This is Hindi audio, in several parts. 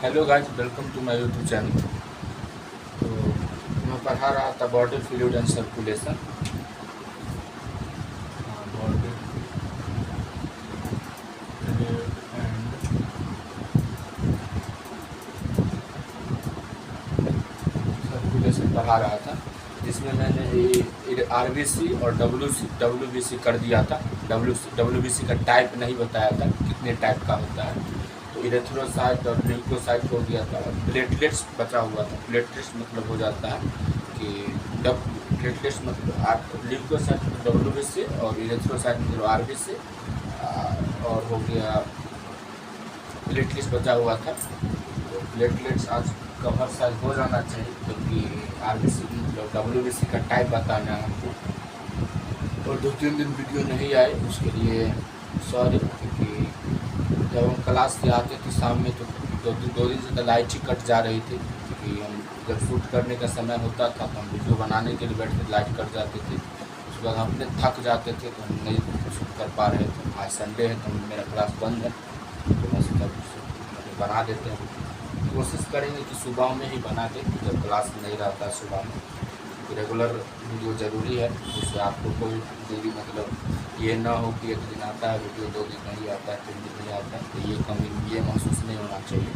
Hello guys, welcome to my YouTube channel. तो मैं पढ़ा रहा था body fluid and circulation. Body fluid and circulation पढ़ा रहा था, जिसमें मैंने आरबीसी और डब्ल्यूबीसी कर दिया था। डब्ल्यूबीसी का टाइप नहीं बताया था, कितने टाइप का होता है। तो इरेथ्रोसाइट और ल्यूकोसाइट हो गया था, और प्लेटलेट्स बचा हुआ था। प्लेटलेट्स मतलब हो जाता है कि डब प्लेटलेट्स मतलब ल्यूकोसाइट मतलब डब्ल्यूबीसी और इरेथ्रोसाइट मतलब आरबीसी, और हो गया प्लेटलेट्स बचा हुआ था। तो प्लेटलेट्स आज कवर शायद हो जाना चाहिए, क्योंकि आरबीसी मतलब डब्ल्यूबीसी का टाइप बताना है हमको। और 2-3 दिन वीडियो नहीं आए, उसके लिए सॉरी। क्योंकि जब हम क्लास से आते थे शाम में, तो दो दिन से तो लाइट ही कट जा रही थी। क्योंकि हम जब शूट करने का समय होता था तो हम वीडियो बनाने के लिए बैठते, लाइट कट जाते थे। उसके बाद हम अपने थक जाते थे, तो हम नहीं शूट कर पा रहे थे। आज संडे है तो मेरा क्लास बंद है, तो बस तब बना देते हैं। कोशिश करेंगे कि सुबह में ही बना दें, जब क्लास नहीं रहता है सुबह में। रेगुलर वीडियो ज़रूरी है, जिससे आपको कोई देरी मतलब ये ना हो कि एक दिन आता है वीडियो, 2 दिन नहीं आता है, 3 दिन नहीं आता है। तो ये कमी ये महसूस नहीं होना चाहिए।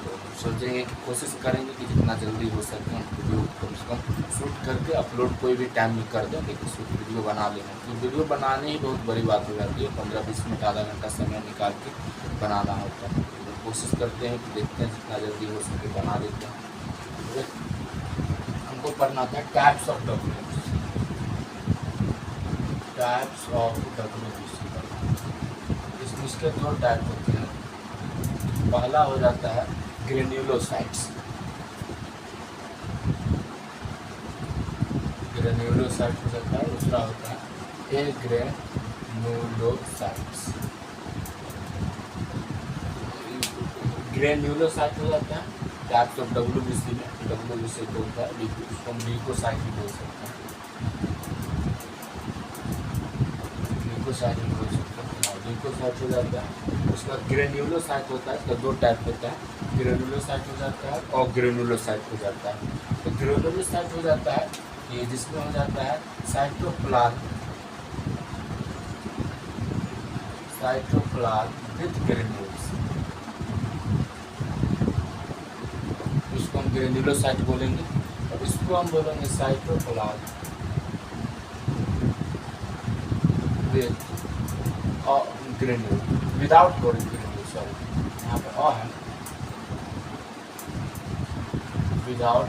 तो सोचेंगे कि कोशिश करेंगे कि जितना जल्दी हो सके हम वीडियो कम से कम शूट करके अपलोड कोई भी टाइम में कर दें, लेकिन शूट वीडियो बना लेंगे। तो वीडियो बनाने ही बहुत बड़ी बात हो जाती है। 15-20 मिनट आधा घंटा समय निकाल के बनाना होता है। तो कोशिश करते हैं कि देखते हैं जितना जल्दी हो सके बना देते हैं। हमको पढ़ना था types of documents. Types of documents इसके 2 टाइप होते हैं। पहला हो जाता है ग्रेन्युलोसाइट्स। ग्रेन्युलोसाइट हो जाता है। दूसरा होता है एग्रेनुलोसाइट्स। ग्रेन्युलोसाइट हो जाता है टाइप्स ऑफ डब्ल्यूबीसी में। डब्ल्यूबीसी को होता है, उसको हम ल्यूकोसाइट भी बोल सकते हैं। ल्यूकोसाइट भी बोल सकते हैं। ल्यूकोसाइट हो जाता है। उसके बाद ग्रेन्युलोसाइट होता है, इसका 2 टाइप होता है। ग्रेनुलोसाइट हो जाता है और ग्रेनुलोसाइट हो जाता है। तो ग्रेनुलोसाइट हो जाता है कि जिसमें हो जाता है साइटोप्लाज्म विथ ग्रेन्यूल्स। इसको हम ग्रेन्युलोसाइट बोलेंगे, और इसको हम बोलेंगे cytoplasm with granule, without granule. Sorry, यहाँ पर अ है, विदाउट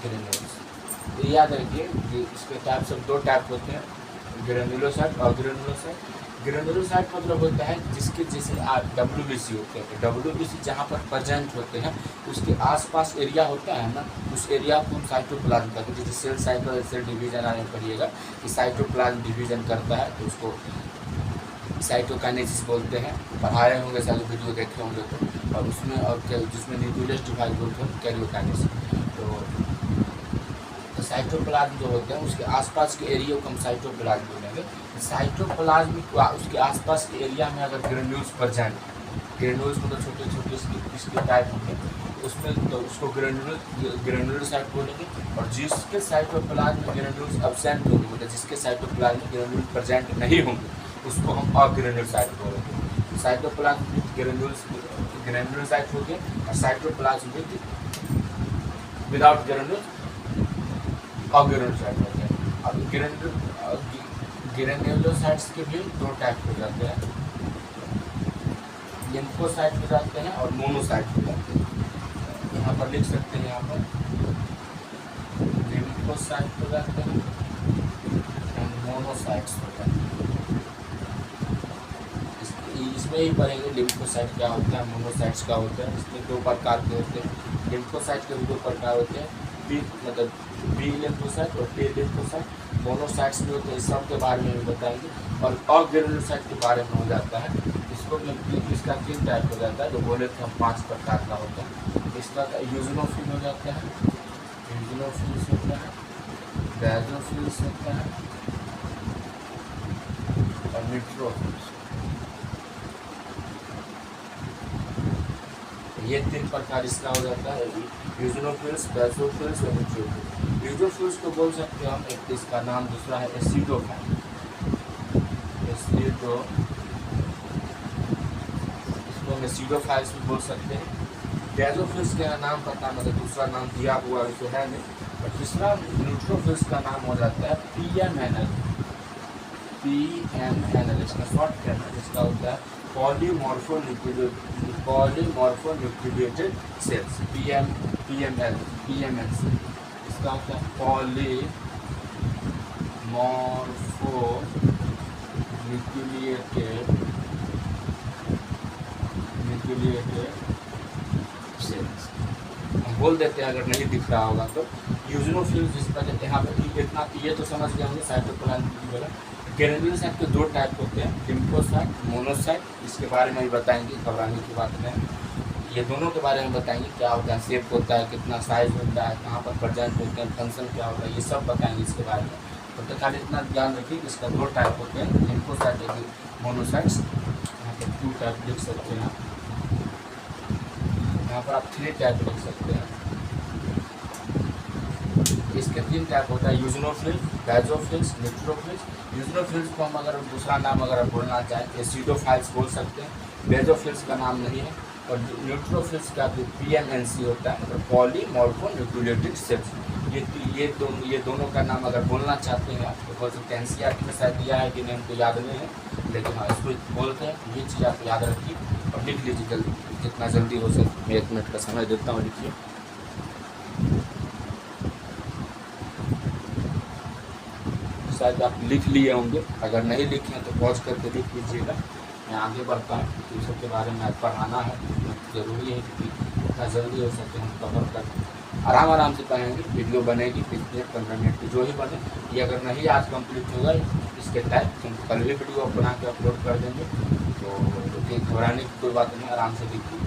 ग्रेन्यूल्स। तो याद रखिए कि इसके टाइप्स ऑफ 2 टाइप होते हैं, ग्रेनुलोसाइट और ग्रेनुलोसाइट। ग्रेनुलोसाइट मतलब होता है जिसके जैसे डब्ल्यूबीसी होते हैं। तो डब्ल्यूबीसी जहाँ पर प्रेजेंट होते हैं उसके आसपास एरिया होता है ना, उस एरिया को हम साइटोप्लाज्म कहते हैं। जैसे सेल साइकिल, सेल डिवीजन आने पड़िएगा कि साइटोप्लाज्म डिवीजन करता है, तो उसको साइटोकाइनेसिस बोलते हैं। पढ़ाए होंगे, सारे वीडियो देखे होंगे तो। और उसमें और जिसमें न्यूक्लियस डिवाइड बोलते हैं कैरियोकाइनेसिस। तो साइटोप्लाज्म जो होते हैं उसके आसपास के एरिया को हम साइटोप्लाज्म बोलेंगे। साइटोप्लाज्म उसके आसपास के एरिया में अगर ग्रेन्यूल्स प्रेजेंट, ग्रेन्यूल्स मतलब छोटे छोटे इसके टाइप होंगे, उसमें तो उसको ग्रेन्युलोसाइट बोलेंगे। और जिसके साइटोप्लाज्म में ग्रेन्यूल्स एब्सेंट होंगे, मतलब जिसके साइटोप्लाज्म में ग्रेन्यूल प्रेजेंट नहीं होंगे, उसको हम अग्रेन्युलोसाइट बोलेंगे। साइटोप्लाज्म विथ ग्रेन्युलोसाइट हो गए, और साइटोप्लाज्म विदाउट ग्रेन्यूल्स अग्रेन्युलोसाइट होते हैं। अब ग्रेन्युलोसाइट्स के भी 2 टाइप हो जाते हैं, लिम्फोसाइट हो जाते हैं और मोनोसाइट हो जाते हैं। यहाँ पर लिख सकते हैं, यहाँ पर लिम्फोसाइट हो जाते हैं और मोनोसाइट्स हो जाते हैं। इसमें ही पढ़ेंगे लिम्फोसाइट क्या होता है, मोनोसाइट्स क्या होता है। इसमें 2 प्रकार के होते हैं। लिम्फोसाइट के भी 2 प्रकार होते हैं, बी लिम्फोसाइट और टी लिम्फोसाइट। मोनोसाइट्स भी होते हैं, सब के बारे में भी बताएंगे। और अग्रेनुलोसाइट के बारे में हो जाता है, इसको इसका 3 टाइप हो जाता है। जो बोले थे हम 5 प्रकार का होता है। इसका यूजनोफिल हो जाता है, यूजनोफिल्स होता है, बेजोफिल्स होता है और न्यूट्रोफिल्स। ये 3 प्रकार इसका हो जाता है, यूजोफिल्स, बेसोफिल्स और न्यूट्रोफिल्स। यूजोफिल्स को बोल सकते हैं हम, एक इसका नाम दूसरा है एसिडोफाइल, इसको हम एसिडोफाइल्स भी बोल सकते हैं। बेसोफिल्स का नाम पता मतलब दूसरा नाम दिया हुआ तो है नहीं, और तीसरा न्यूट्रोफिल्स का नाम हो जाता है PMNL, इसका शॉर्ट फॉर्म है, जिसका होता है पॉलीमॉर्फोन्यूक्लिएटेड सेल्स, PMNL, इसका होता है पॉलीमॉर्फोन्यूक्लिएटेड सेल्स। हम बोल देते हैं अगर नहीं दिख रहा होगा तो। यूजोफिल्स जिसका यहाँ पे इतना ये तो समझ गए होंगे साइटोप्लाज्म वाला। ग्रेन्युलोसाइट के 2 टाइप होते हैं, लिम्फोसाइट, मोनोसाइट। इसके बारे में भी बताएंगे, घबराने की बात नहीं, ये दोनों के बारे में बताएंगे, क्या होता है, शेप होता है, कितना साइज होता है, कहाँ पर प्रेजेंट होते हैं, फंक्शन क्या होता है, ये सब बताएंगे इसके बारे में। तो खाली इतना ध्यान रखिए कि इसका 2 टाइप होते हैं, लिम्फोसाइट और मोनोसाइट्स। यहाँ पर 2 टाइप लिख सकते हैं, यहाँ पर आप 3 टाइप लिख सकते हैं। इसके 3 टाइप होता है, यूजोफिल्स, बेसोफिल्स, न्यूट्रोफिल्स। यूजोफिल्स को हम अगर दूसरा नाम अगर बोलना चाहें तो एसिडोफाइल्स बोल सकते हैं, बेसोफिल्स का नाम नहीं है। और न्यूट्रोफिल्स का जो PMNC होता है, मतलब पॉलीमॉर्फोन्यूक्लिएटेड सेल्स। ये दोनों का नाम अगर बोलना चाहते हैं आप तो बोल सकते हैं। NCERT में शायद दिया है कि नहीं हमको याद नहीं है, लेकिन हाँ इसको बोलते हैं। ये चीज़ आप याद रखिए और लिख लीजिए जल्दी, जितना जल्दी हो सके। मैं 1 मिनट का समय देता हूँ, लिखिए। शायद आप लिख लिए होंगे, अगर नहीं लिखे हैं तो पॉज करके लिख लीजिएगा। मैं आगे बढ़ता हूँ, इन सब के बारे में आज पढ़ाना है, ज़रूरी है कि जितना जल्दी हो सके हम कवर कर आराम से पढ़ेंगे। वीडियो बनेगी 15 मिनट की, जो ही बने। ये अगर नहीं आज कंप्लीट होगा इसके टाइप तो कल भी वीडियो बना के अपलोड कर देंगे। तो घबराने की कोई बात नहीं, आराम से लिखिए।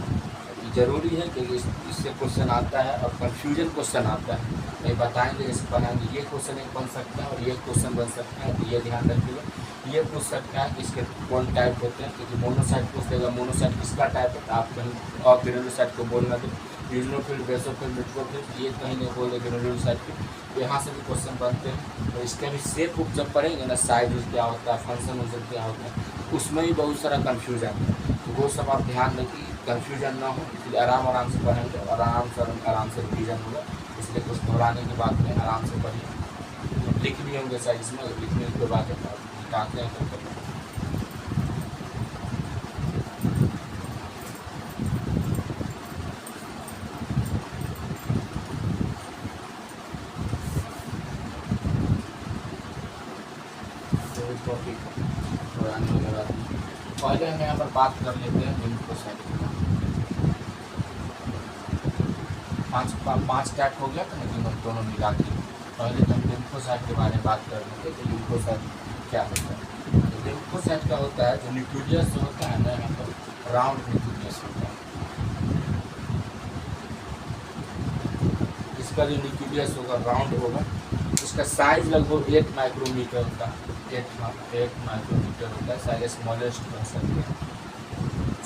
ज़रूरी है कि इससे क्वेश्चन आता है और कन्फ्यूजन क्वेश्चन आता है, नहीं बताएंगे जैसे पढ़ाएंगे। ये क्वेश्चन एक बन सकता है और ये क्वेश्चन बन सकता है, तो ये ध्यान रखिएगा। ये पूछ सकता है कि इसके कौन टाइप होते हैं, क्योंकि मोनोसाइट पूछ देगा, मोनोसाइट किसका टाइप है, आप कहीं और ग्रेन्युलोसाइट को बोलना दो। यूजोफिल, बेसोफिल, न्यूट्रोफिल, ये कहीं नहीं बोल देगा ग्रेन्युलोसाइट की, तो यहाँ से भी क्वेश्चन बनते हैं। तो इसके भी शेप जब पढ़ेंगे ना, साइज क्या होता है, फंक्शन क्या होता है, उसमें भी बहुत सारा कन्फ्यूजन है। तो वो सब आप ध्यान रखिए, कन्फ्यूजन ना हो, इसलिए आराम से पढ़ेंगे और आराम से रिवीजन होगा। इसलिए कुछ घबराने की बात नहीं, आराम से पढ़िए। लिख लिए होंगे शायद, इसमें लिखने की बात है, बताते हैं तो पहले हम यहाँ पर बात कर लेते हैं लिम्फोसाइट की। 5 टाइप हो गया था ना, दोनों मिला के। पहले तो हम लिम्फोसाइट के बारे में बात कर लेंगे कि लिम्फोसाइट क्या होता है। तो लिम्फोसाइट का होता है जो न्यूक्लियस जो होता है ना, यहाँ पर राउंड न्यूक्लियस होता है। इसका जो न्यूक्लियस होगा राउंड होगा। इसका साइज लगभग 8 माइक्रोमीटर होता है, 8 माइक्रोमीटर होता है। साइज स्मॉलेस्ट बन सकते हैं,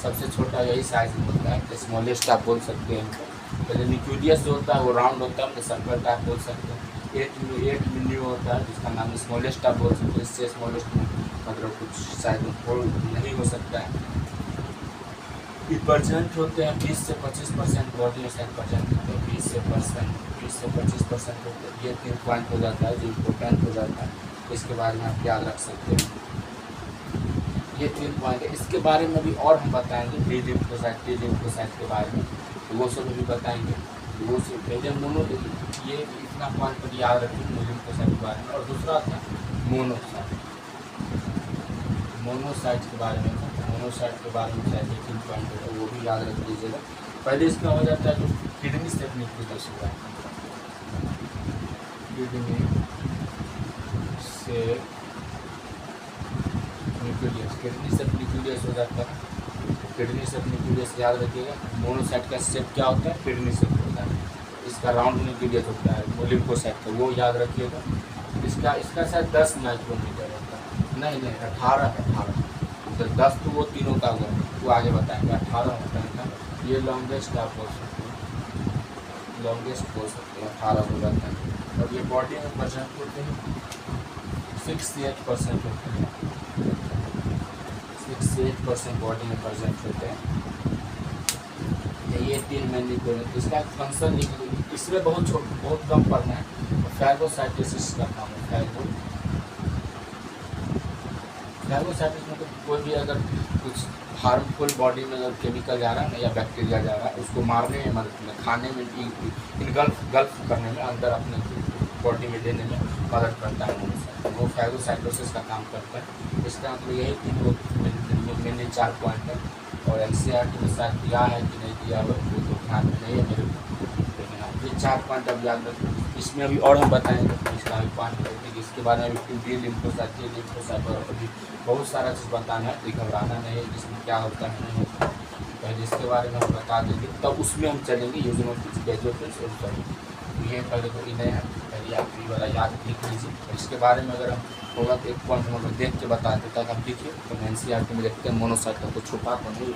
सबसे छोटा यही साइज होता है, स्मॉलेस्ट आप बोल सकते हैं इनको। पहले न्यूक्लियस जो होता है वो राउंड होता है, सर्कल टाइप बोल सकते हैं। 8 मिलियो होता है, जिसका नाम स्मॉलेस्ट आप बोल सकते हैं। इससे स्मॉलेस्ट में मतलब कुछ शायद नहीं हो सकता है। ये परसेंट होते हैं 20 से 25% बॉडी में शायद परसेंट होते हैं, 20 से 25% होते हैं। ये 3 पॉइंट हो जाता है जो इम्पोर्टेंट हो जाता है, इसके बारे में आप याद रख सकते हैं। ये 3 पॉइंट है। इसके बारे में भी और हम बताएंगे, डी लिम्फोसाइट के बारे में, तो वो सब भी बताएंगे। वो सब पहले ये इतना पॉइंट पर याद रखेंगे लिम्फोसाइट के बारे में। और दूसरा था मोनोसाइट के बारे में। मोनोसाइट के बारे में शायद 3 पॉइंट है, वो भी याद रख लीजिएगा। पहले इसका हो जाता है जो किडनी से न्यूक्लियस होगा, किडनी से न्यूक्लियस हो जाता है। किडनी से न्यूक्लियस याद रखिएगा। मोनोसाइट का शेप क्या होता है, किडनी से होता है। इसका राउंड न्यूक्लियस होता है लिम्फोसाइट का, वो याद रखिएगा। इसका शायद 10 माइक्रोमीटर होता है, नहीं 18 है। तो 10 तो वो तीनों का हुआ, वो आगे बताएंगे। 18 होता है, ये लॉन्गेस्ट आप बोल सकते हैं, लॉन्गेस्ट बोल सकते हैं 18 हो जाता है। और ये बॉडी में परसेंट होते हैं 68% होते हैं, 68% बॉडी में प्रेजेंट होते हैं। ये 3 मेनली को इसका फंक्शन इसमें बहुत कम पढ़ना है। फैगोसाइटोसिस का काम है। फैगोसाइटोसिस मतलब कोई भी अगर कुछ हार्मफुल बॉडी में अगर केमिकल जा रहा है ना या बैक्टीरिया जा रहा है, उसको मारने में मदद में, खाने में, गल्फ करने में, अंदर अपने बॉडी में देने में मदद करता है। वो फैगोसाइटोसिस का काम करता है। इसका मतलब यही 3 मेनली 4 पॉइंट है। और NCERT में शायद दिया है कि नहीं दिया हुआ वो तो ध्यान में नहीं है मेरे को, लेकिन हाँ ये 4 पॉइंट अब याद रखो। इसमें अभी और हम बताएंगे इसका भी पॉइंट करेंगे कि इसके बारे में भी डी लिम्फोसाइट, टी लिम्फोसाइट और अभी बहुत सारा चीज़ बताना है। तो घबराना नहीं है जिसमें क्या होता है नहीं होता, पहले इसके बारे में हम बता देंगे, तब उसमें हम चलेंगे यूजोफिल्स, बेसोफिल्स और सॉरी। ये पहले तो इन्हें है, पहले आप ये वाला याद लिख लीजिए। और इसके बारे में अगर हम होगा तो एक पॉइंट हम लोग देख के बता देता है। आप लिखिए तो NCERT में देखते हैं मोनोसाइट को छुपा तो नहीं।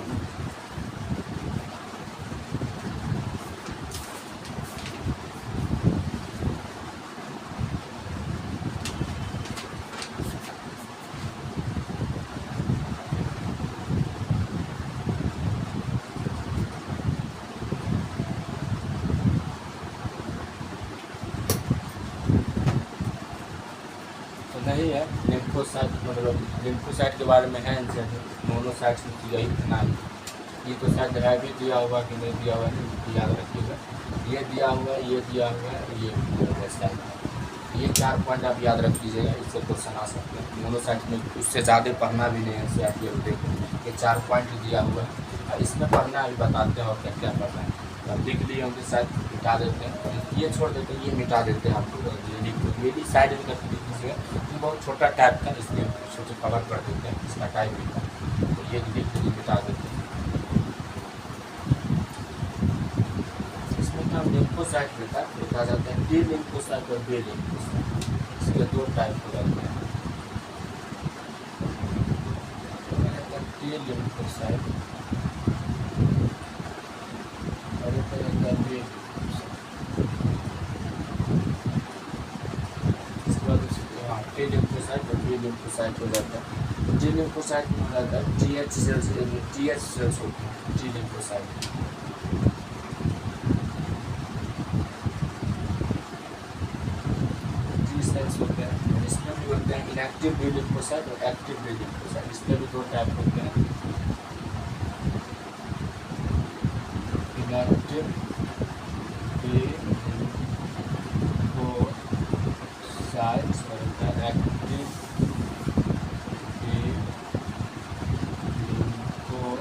नहीं है लिम्फोसाइट, मतलब लिम्फोसाइट के बारे में है NCERT, मोनोसाइट्स में यही इतना ही। ये तो शायद है भी दिया हुआ कि नहीं दिया हुआ नहीं, याद रखिएगा। ये दिया हुआ है, ये दिया हुआ है, ये शायद। ये 4 पॉइंट आप याद रख लीजिएगा, इससे क्वेश्चन आ सकते हैं। मोनोसाइट में उससे ज़्यादा पढ़ना भी नहीं है NCERT को देखो, ये 4 पॉइंट दिया हुआ है। इसमें पढ़ना भी बताते हैं और क्या क्या पढ़ना है। अब लिख लिए होंगे शायद, मिटा देते हैं, ये छोड़ देते हैं, ये मिटा देते हैं आपको। ये भी साइड में करके लिख लीजिएगा, बहुत छोटा टाइप था इसलिए छोटे कवर कर देते हैं, इसका टाइप भी था तो ये लिख के मिटा देते हैं। इसमें क्या लिम्फोसाइट देखा जाता है, टी लिम्फोसाइट और बी लिम्फोसाइट, इसके 2 टाइप हो जाते हैं। टी लिम्फोसाइट और एक बी लिम्फोसाइट। टी लिम्फोसाइट और बी लिम्फोसाइट हो जाता है। टी लिम्फोसाइट में हो जाता है TH सेल्स होते हैं टी लिम्फोसाइट। टी सेल्स होते हैं, इसमें भी होते हैं इनएक्टिव बी लिम्फोसाइट और एक्टिव बी लिम्फोसाइट। इसमें भी 2 टाइप होते हैं, इनएक्टिव बी लिम्फोसाइट्स और एक्टिव बी लिम्फोसाइट्स।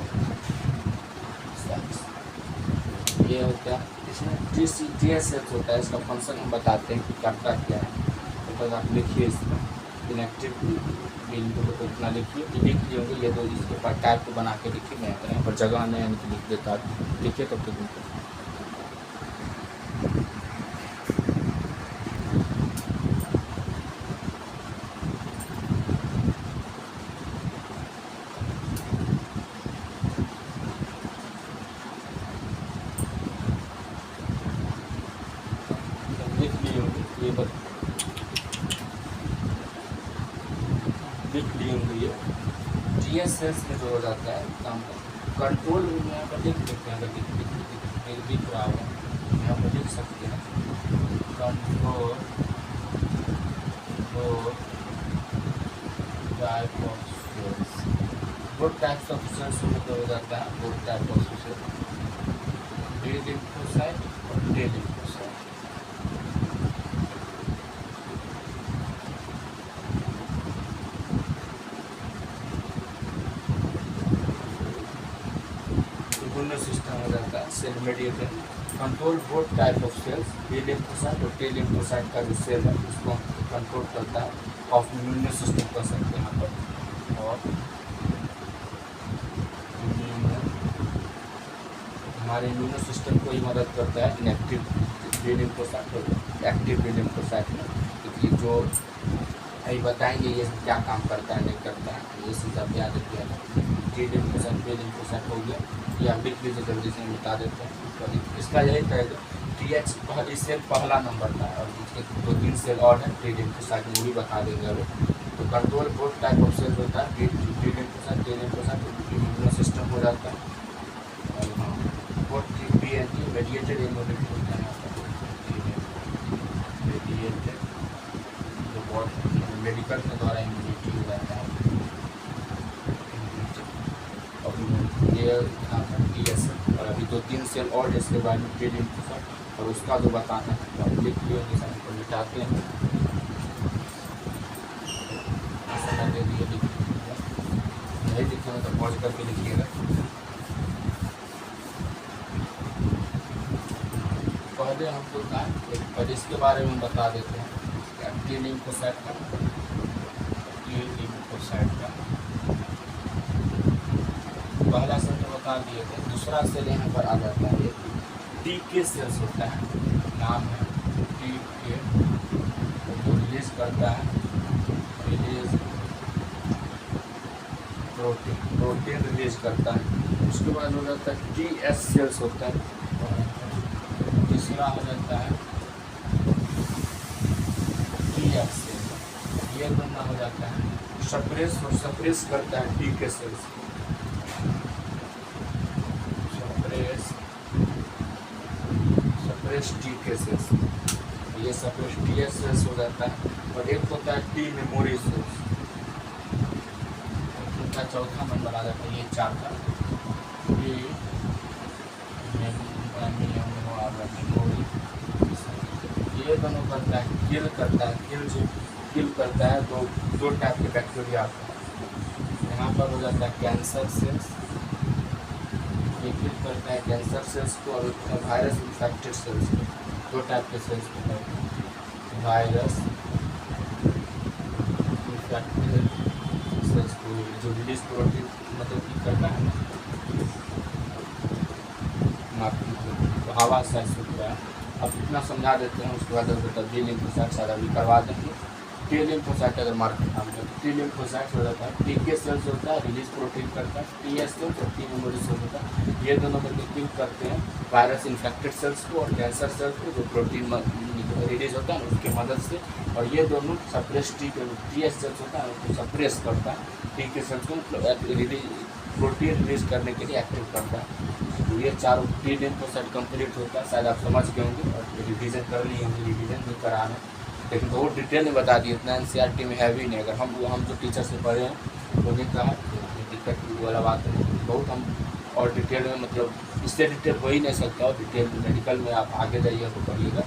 ये होता है। इसमें TS सेल्स होता है, इसका फंक्शन हम बताते हैं कि करता क्या है। तो आप लिखिए इसमें इनएक्टिव बिल्कुल को इतना लिखिए, लिख लिए होंगे ये 2 इसके ऊपर टाइप को बना के लिखिए। मैं यहाँ पर जगह नहीं है तो लिख देता, लिखिए तब तो लिख लिए होंगे। ये लिख लिए होंगे। ये TS सेल्स में जो हो जाता है काम कंट्रोल रूम में यहाँ पर लिख देते हैं, अगर दिख रहा होगा यहाँ पर लिख सकते हैं control type of cells. Both types of cells में तो हो जाता है, both type of cells, B lymphocyte और टी लिम्फोसाइट। इम्यून सिस्टम हो जाता है cell mediated, control both type of cells, B lymphocyte और टी लिम्फोसाइट का जो सेल है उसको कंट्रोल करता है। ऑफ इम्यून सिस्टम कर सकते हैं यहाँ पर। और हमारे इम्यून सिस्टम को ही मदद करता है इनएक्टिव बी लिम्फोसाइट और एक्टिव बी लिम्फोसाइट में, क्योंकि जो अभी बताएंगे ये क्या काम करता है नहीं करता है, ये चीज़ आप याद रखिएगा। टी लिम्फोसाइट बी लिम्फोसाइट हो गया, या लिख लीजिए जल्दी से बता देते हैं। तो इसका यही कहेगा TH इस सेल पहला नंबर था और इसके 2-3 सेल और हैं टी लिम्फोसाइट, वो भी बता देंगे अभी। तो control both type of cell होता है, T lymphocyte T lymphocyte immuno system हो जाता है। और हाँ both B and T mediated immunity होता है, मेडिएटेड जो बहुत मेडिकल के द्वारा इम्यूनिटी हो जाता है। और ये TS और अभी 2-3 सेल और जिसके बारे में टी लिम्फोसाइट और उसका जो बताना है तो आप लिख लियो, जैसे हमको मिटाते हैं समय दे दिए, लिख नहीं लिखेंगे तो पॉज करके लिखिएगा। पहले हम लोग का पहले इसके बारे में बता देते हैं टी लिम्फोसाइट का, टी लिम्फोसाइट का पहला सेल तो बता दिए थे। दूसरा सेल यहाँ पर आ जाता है टी के सेल्स होता है, नाम है टी के, जो रिलीज करता है रिलीज प्रोटीन रिलीज करता है। उसके बाद हो जाता है TS सेल्स होता है। तीसरा हो जाता है TF सेल, ये दोनों हो जाता है सप्रेस और सप्रेस करता है टी के सेल्स, सप्रेस टी के सेल्स, ये सप्रेस TS सेल्स हो जाता है। और एक होता है टी मेमोरी सेल्स, उनका चौथा नंबर आ जाता है ये चार का टी मेमोरी। ये दोनों करता है किल करता है, किल करता है दो टाइप के बैक्टीरिया आता है। यहाँ पर हो जाता है कैंसर सेल्स, ये किल करता है कैंसर सेल्स को, और वायरस इन्फेक्टेड सेल्स को, दो टाइप के सेल्स को करता है। वायरस इन्फेक्टेड सेल्स को जो रिलीज प्रोटीन मतलब कि करता है तो हवा साइज होता है। अब इतना समझा देते हैं, उसके बाद बेटा बी लिम्फोसाइट सारा भी करवा देंगे। टी लिम्फोसाइट अगर मार्केट नाम है टी लिम्फोसाइट हो जाता है टी के सेल्स होता है, रिलीज प्रोटीन करता है, TS सेल्स और टी मेमोरी सेल्स होता है। ये दोनों मिलकर किल करते हैं वायरस इन्फेक्टेड सेल्स को और कैंसर सेल्स को, जो प्रोटीन रिलीज होता है उसकी मदद से। और ये दोनों सप्रेस TS सेल्स होता है उसको सप्रेस करता है, टी के सेल्स को प्रोटीन रिलीज करने के लिए एक्टिव करता है। तो ये चारों टी लिम्फोसाइट कंप्लीट होता है, शायद आप समझ गए होंगे और रिविजन करनी है, रिविजन भी कराना है, लेकिन बहुत डिटेल में बता दिए, इतना NCERT में है भी नहीं। अगर हम जो टीचर से पढ़े हैं उन्हें कहा दिक्कत वाला बात है, बहुत हम और डिटेल में मतलब इससे डिटेल हो ही नहीं सकता, और डिटेल मेडिकल में आप आगे जाइए तो पढ़िएगा।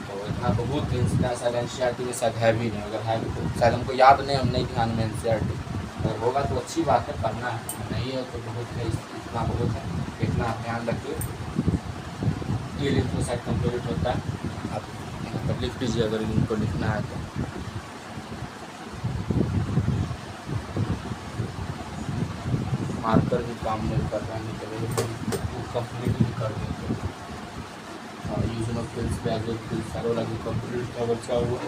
तो इतना बहुत इतना शायद NCERT में शायद है भी नहीं, अगर है तो शायद हमको याद नहीं, हम नहीं ध्यान में NCERT, अगर होगा तो अच्छी बात है, पढ़ना है, नहीं है तो बहुत है, इतना बहुत है, इतना आप ध्यान रखिए। ये लिम्फोसाइट कंप्लीट होता है, आप तब लिख लीजिए अगर इनको लिखना है तो। मार्कर भी काम नहीं कर रहा है, वो कंप्लीट भी कर देते हैं। यूजन ऑफ फिल्स बैगेज फिल्स सारों लगे कंप्लीट का बचा हुआ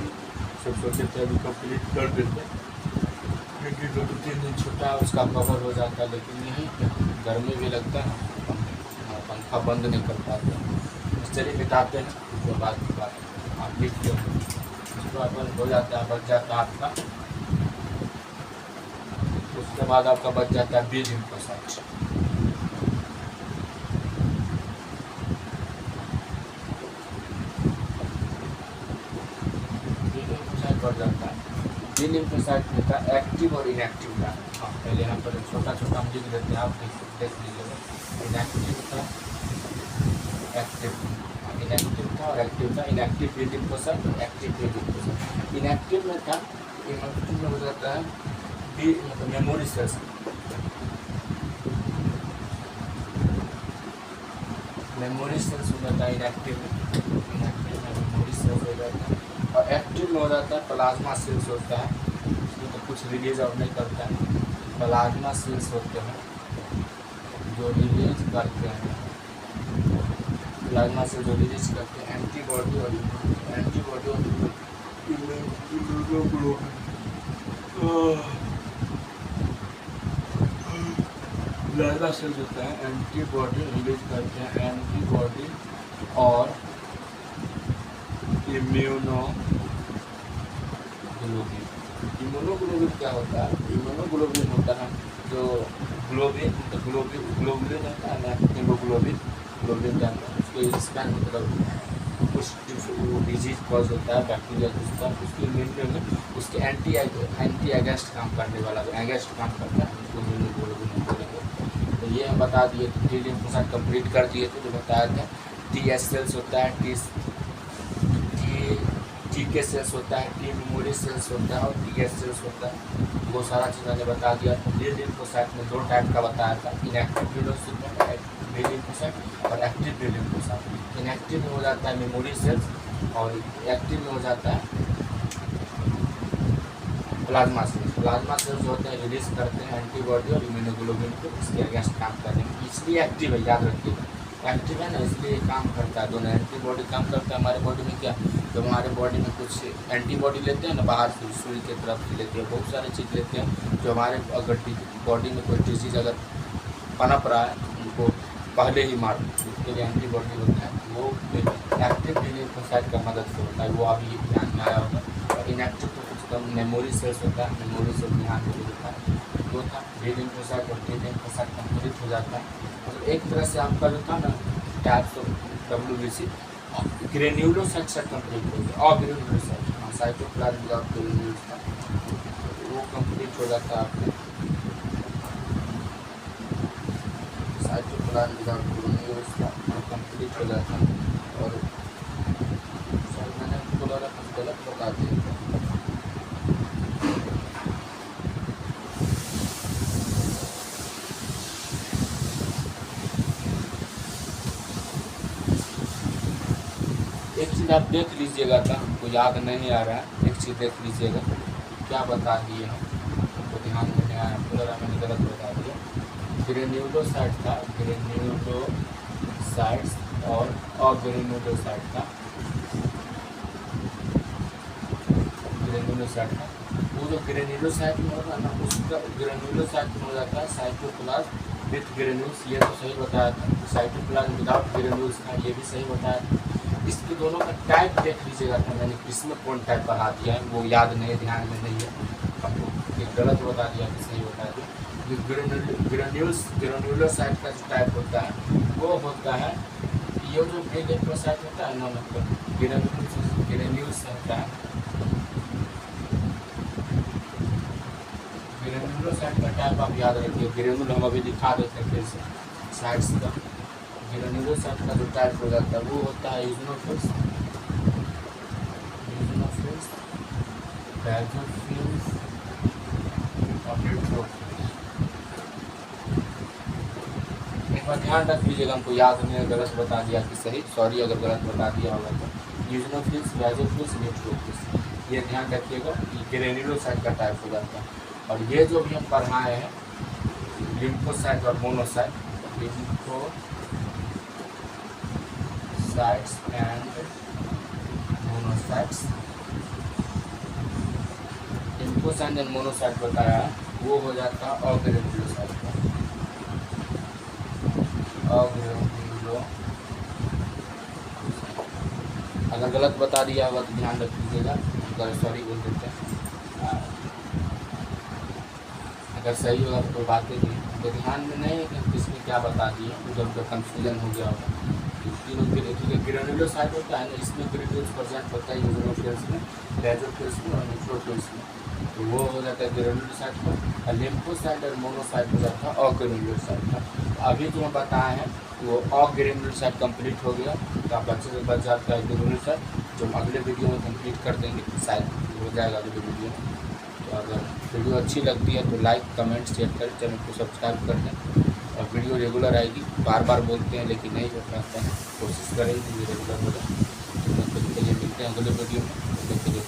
सब सोचे थे अभी कंप्लीट कर देते, लेकिन 2-3 दिन छुट्टा उसका कवर हो जाता है, लेकिन यही गर्मी भी लगता है, पंखा बंद नहीं कर पाते। चलिए मिटाते हैं, उसके बाद की बात आप लिख लो, उसके बाद बंद हो जाता है, बच जाता है आपका। उसके बाद आपका बच जाता है बी लिम्फोसाइट। बी लिम्फोसाइट बढ़ जाता है। बी लिम्फोसाइट में का एक्टिव और इनएक्टिव का, हाँ पहले यहाँ पर छोटा छोटा हम लिख देते हैं, आप देख लीजिएगा। इनएक्टिव था, एक्टिव, इनएक्टिव था और एक्टिव था। इनएक्टिव बी लिम्फोसाइट और एक्टिव बी लिम्फोसाइट। इनएक्टिव में था, इनएक्टिव में हो जाता है बी मतलब मेमोरी सेल्स, मेमोरी सेल्स हो जाता है इनएक्टिव में, इनएक्टिव में मेमोरी सेल्स हो जाता है। और एक्टिव में हो जाता है प्लाज्मा सेल्स होता है, उसमें तो कुछ रिलीज और नहीं करता है। प्लाज्मा सेल्स होते हैं जो रिलीज करते हैं, प्लाज्मा से जो रिलीज करते हैं एंटीबॉडी और प्लाज्मा सेल्स होता है एंटीबॉडी रिलीज करते हैं, एंटीबॉडी और इम्यूनोग्लोबिन क्या होता है? इम्यूनोग्लोबिन होता है जो ग्लोबुलिन होता है ना, हीमोग्लोबिन ग्लोबिन जानते हैं उसके, इसका मतलब कुछ डिजीज कॉज होता है बैक्टीरिया जिसका, उसके इम्यून उसके एंटी एगेंस्ट काम करने वाला एगेंस्ट काम करता है, उसको इम्यूनोग्लोबिन बोलेंगे। तो ये हम बता दिए, तो टी लिम्फोसाइट कंप्लीट कर दिए थे जो बताया था। टी एस सेल्स होता है, टी के सेल्स होता है, टी मेमोरी सेल्स होता है और टी एस सेल्स होता है। वो सारा चीज़ मैंने बता दिया। टी लिम्फोसाइट में 2 टाइप का बताया था, इनएक्टिव बी लिम्फोसाइट और एक्टिव बी लिम्फोसाइट। इनएक्टिव में हो जाता है मेमोरी सेल्स और एक्टिव में हो जाता है प्लाज्मा सेल्स। प्लाज्मा सेल्स होते हैं रिलीज करते हैं एंटीबॉडी और इम्यूनोग्लोबिन को, इसके अगेंस्ट काम करने में, इसलिए एक्टिव है, याद रखिएगा एक्टिव है ना, इसलिए काम करता है। दोनों एंटीबॉडी काम करता है हमारे बॉडी में। क्या जब हमारे बॉडी में कुछ एंटीबॉडी लेते हैं ना, बाहर से सूर्य की तरफ से लेते हैं, बहुत सारी चीज़ लेते हैं जो हमारे अगर बॉडी में कोई डिजीज अगर पनप रहा है उनको पहले ही मार उसके लिए एंटीबॉडी होता है, वो एक्टिव बी लिम्फोसाइट का मदद से होता है। वो अभी ध्यान में आया होगा। और इनएक्टिव तो कुछ कम मेमोरी सेल्स होता है, मेमोरी सेल्स ध्यान में होता है। दो था बी लिम्फोसाइट और टी लिम्फोसाइट कंप्लीट हो जाता है। तो एक तरह से आपका जो था ना टाइप्स ऑफ WBC ग्रेन्यूलोसाइट से कंप्लीट हो गया, और ग्रेन्यूलोसाइट साइटोप्लाज्म विदाउट ग्रेन्यूल्स था वो कंप्लीट हो जाता है आपका साइटोप्लाज्म विदाउट ग्रेन्यूल्स था वो कंप्लीट हो जाता है। और सॉरी मैंने बोला था कुछ गलत बता दिया। एक चीज़ आप देख लीजिएगा था, हमको याद नहीं आ रहा है, एक चीज़ देख लीजिएगा क्या बता दिए हम, तो ध्यान में नहीं आया, पूरा मैंने गलत बता दिया। ग्रेन्यूलोसाइट था, ग्रेन्यूलोसाइट्स और अग्रेन्यूलोसाइट था, ग्रेन्यूलोसाइट था। वो जो ग्रेन्यूलोसाइट में होगा ना, उसका ग्रेन्यूलोसाइट में हो जाता है साइटोप्लाज्म विथ ग्रेन्यूल्स, ये तो सही बताया था। साइटोप्लाज्म विदाउट ग्रेन्यूल्स था, ये भी सही बताया था। इसके दोनों का टाइप देख लीजिएगा था, मैंने किसमें कौन टाइप पढ़ा दिया है वो याद नहीं, ध्यान में नहीं है, आपको गलत बता दिया कि सही बता दिया। ग्रेन्यूलोसाइट का जो टाइप होता है वो होता है, ये जो बी लिम्फोसाइट होता है ना, मतलब ग्रेन्यूल्स होता है। ग्रेन्यूलोसाइट का टाइप आप याद रखिए, ग्रेन्यूल हम अभी दिखा देते हैं फिर से साइड्स का। ग्रेन्यूलोसाइट का जो टाइप हो जाता है वो होता है यूजनोफिल्स, बेसोफिल्स और न्यूट्रोफिल्स। एक बार ध्यान रख लीजिएगा, हमको याद नहीं, गलत बता दिया कि सही, सॉरी अगर गलत बता दिया होगा तो। यूजनोफिल्स, बेसोफिल्स, न्यूट्रोफिल्स, ये ध्यान रखिएगा, ये ग्रेन्यूलोसाइट का टाइप हो जाता है। और ये जो भी हम पढ़ाए हैं लिम्फोसाइट और monocyte, lymphocytes and monocytes, lymphocyte and monocyte बताया है, वो हो जाता है अग्रेन्यूलोसाइट का, अग्रेन्यूलो। अगर गलत बता दिया होगा तो ध्यान रख लीजिएगा, अगर सॉरी बोल देते हैं, अगर सही होगा तो कोई बात नहीं, तो ध्यान में नहीं है कि किसमें क्या बता दिए, उधर उधर कंफ्यूजन हो गया होगा। तीनों के लिए ग्रेन्यूलोसाइट होता है ना, इसमें ग्रेन्यूल्स प्रेजेंट होता है यूजनोफिल्स में, बेसोफिल्स में और न्यूट्रोफिल्स में, तो वो हो जाता है ग्रेन्यूलोसाइट का। और लिम्फोसाइट और मोनोसाइट हो जाता है अग्रेन्यूलोसाइट का। अभी जो हम बताए हैं वो अग्रेन्यूलोसाइट कंप्लीट हो गया, तो आप अच्छे से बच जाता है ग्रेन्यूलोसाइट, जो हम अगले वीडियो में कंप्लीट कर देंगे, शायद हो जाएगा अगले वीडियो में। तो अगर वीडियो अच्छी लगती है तो लाइक कमेंट शेयर करें, चैनल को सब्सक्राइब कर दें, और वीडियो रेगुलर आएगी। बार बार बोलते हैं लेकिन नहीं हो पाता है, कोशिश करेंगे रेगुलर हो जाए। तो चलिए मिलते हैं अगले वीडियो में, थैंक यू।